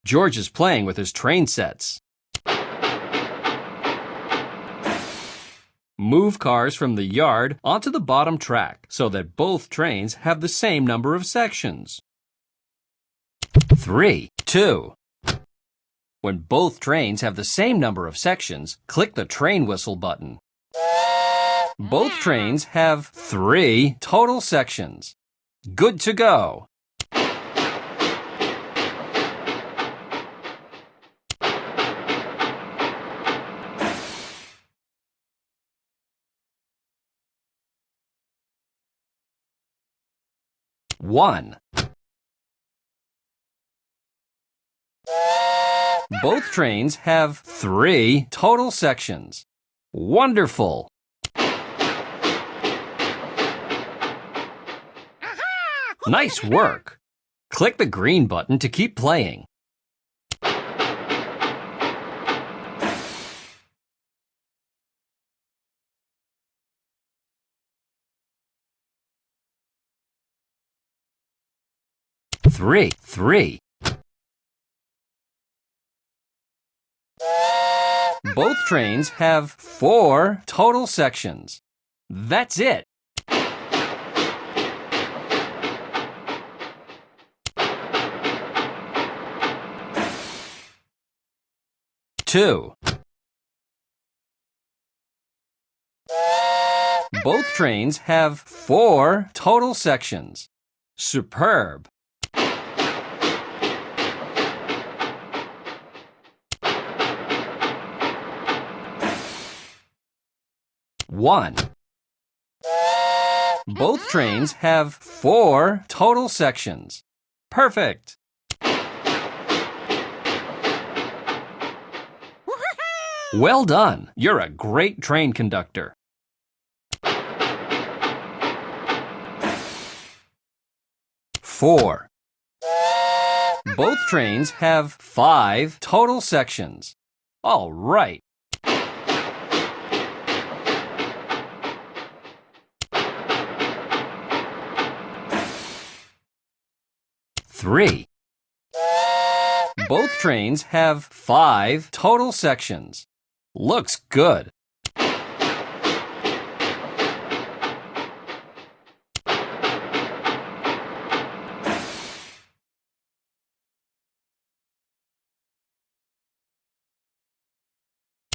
George is playing with his train sets. Move cars from the yard onto the bottom track so that both trains have the same number of sections. 3, 2. When both trains have the same number of sections, click the train whistle button. Both trains have 3 total sections. Good to go. One. Both trains have 3 total sections. Wonderful! Nice work! Click the green button to keep playing. Three. Both trains have 4 total sections. That's it. Two. Both trains have 4 total sections. Superb. One. Both trains have 4 total sections. Perfect. Well done. You're a great train conductor. Four. Both trains have 5 total sections. All right. Three. Both trains have 5 total sections. Looks good.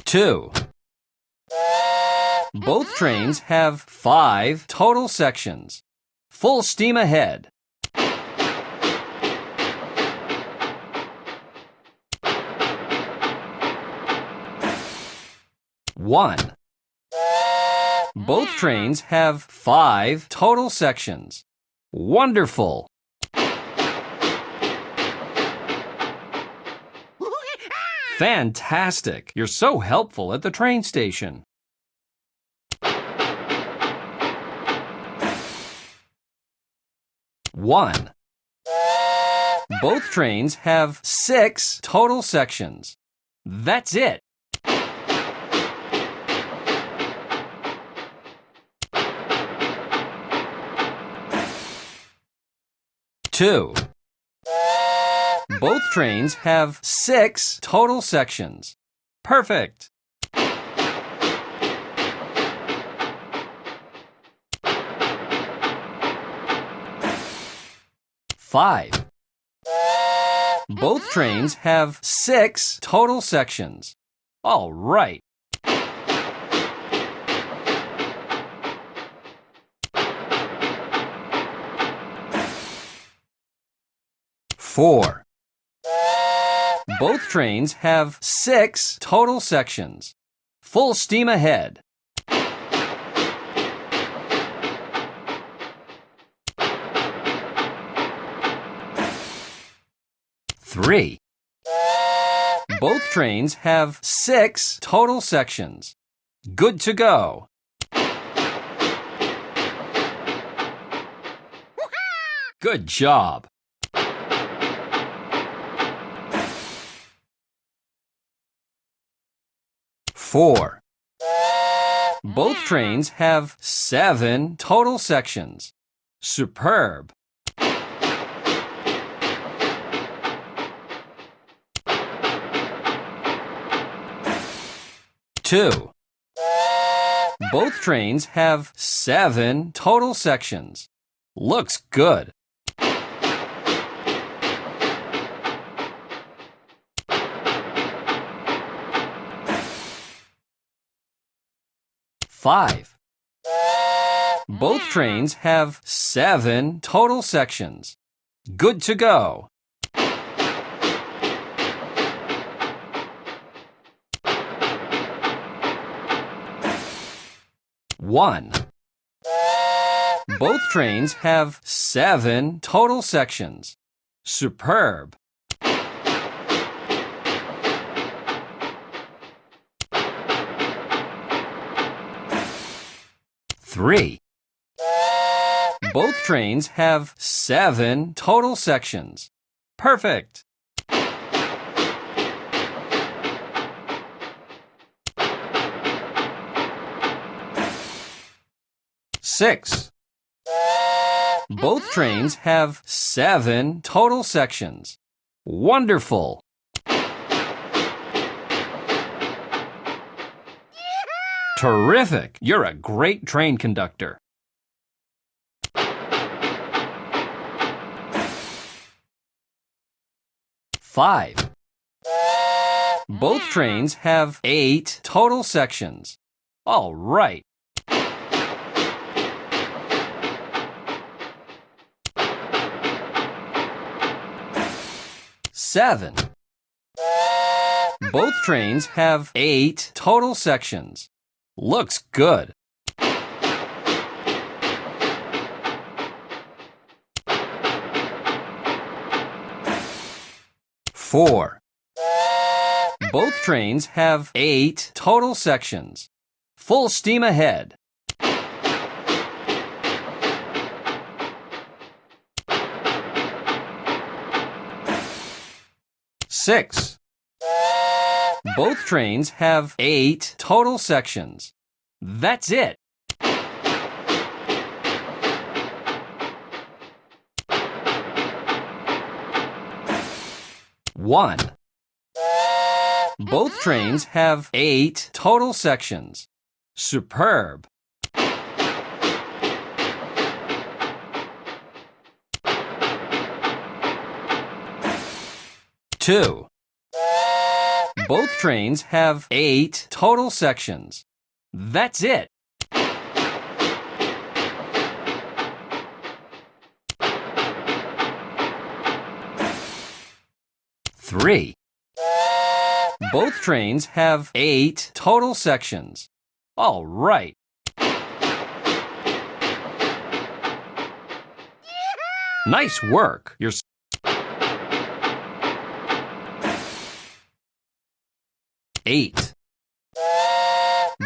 Two. Both trains have 5 total sections. Full steam ahead. One. Both trains have 5 total sections. Wonderful! Fantastic! You're so helpful at the train station. One. Both trains have 6 total sections. That's it. Two. Both trains have 6 total sections. Perfect! Five. Both trains have 6 total sections. All right. Four. Both trains have 6 total sections. Full steam ahead. Three. Both trains have 6 total sections. Good to go. Good job. Four. Both trains have 7 total sections. Superb! 2. Both trains have 7 total sections. Looks good. 5. Both trains have 7 total sections. Good to go. 1. Both trains have 7 total sections. Superb. 3. Both trains have 7 total sections. Perfect. 6. Both trains have 7 total sections. Wonderful. Terrific! You're a great train conductor. 5. Both trains have 8 total sections. All right. 7. Both trains have 8 total sections. Looks good. 4. Both trains have 8 total sections. Full steam ahead. 6. Both trains have 8 total sections. That's it. 1. Both trains have 8 total sections. Superb. 2. Both trains have 8 total sections. That's it. 3. Both trains have 8 total sections. All right. Nice work. You're 8.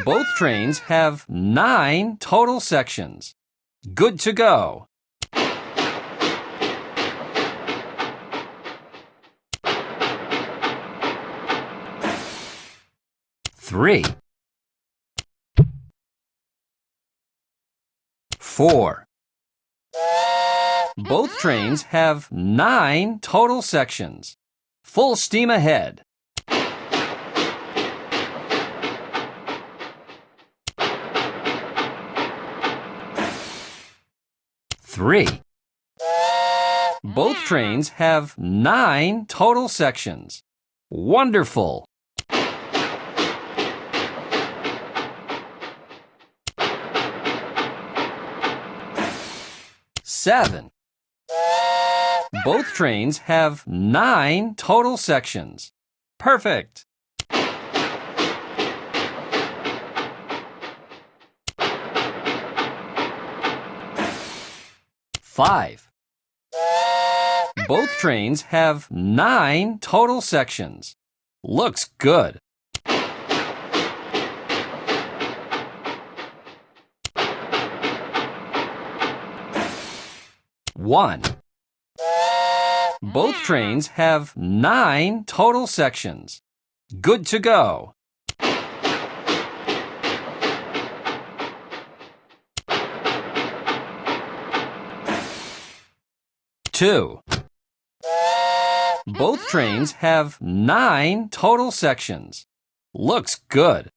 Both trains have 9 total sections. Good to go. 3. 4. Both trains have 9 total sections. Full steam ahead. 3. Both trains have 9 total sections. Wonderful. 7. Both trains have 9 total sections. Perfect. 5. Both trains have 9 total sections. Looks good. 1. Both trains have 9 total sections. Good to go. 2. Both trains have 9 total sections. Looks good.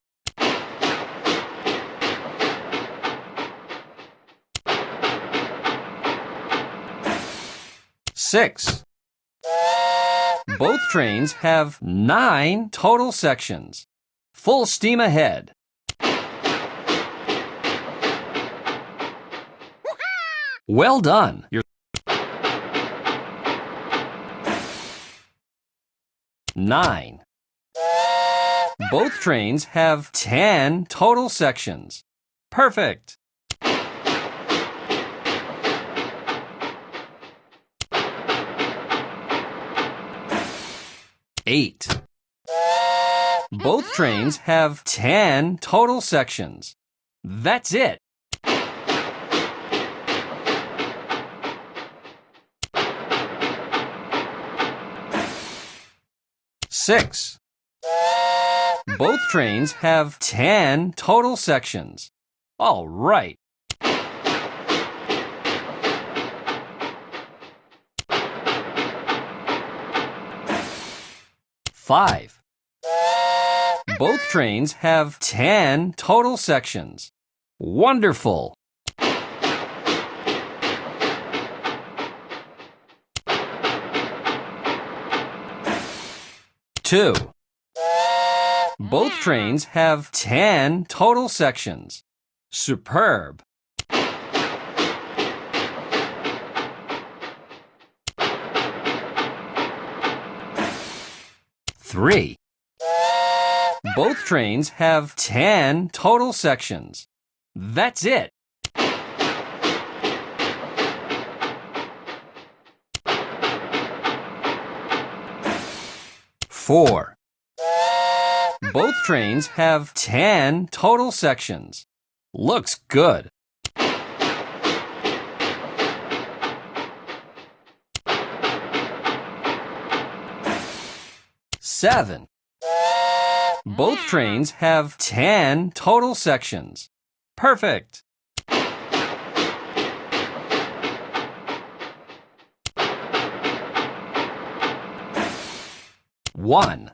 6. Both trains have 9 total sections. Full steam ahead. Well done. 9. Both trains have 10 total sections. Perfect. 8. Both trains have 10 total sections. That's it. 6. Both trains have 10 total sections. All right. 5. Both trains have 10 total sections. Wonderful. 2. Both trains have 10 total sections. Superb. 3. Both trains have 10 total sections. That's it. 4. Both trains have 10 total sections. Looks good. 7. Both trains have 10 total sections. Perfect. 1.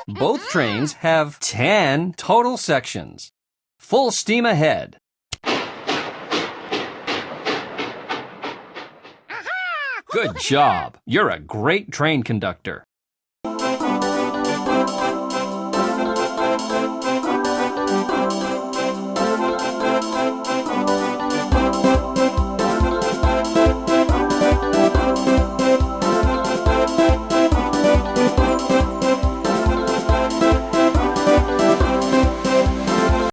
Both trains have 10 total sections. Full steam ahead. Good job. You're a great train conductor.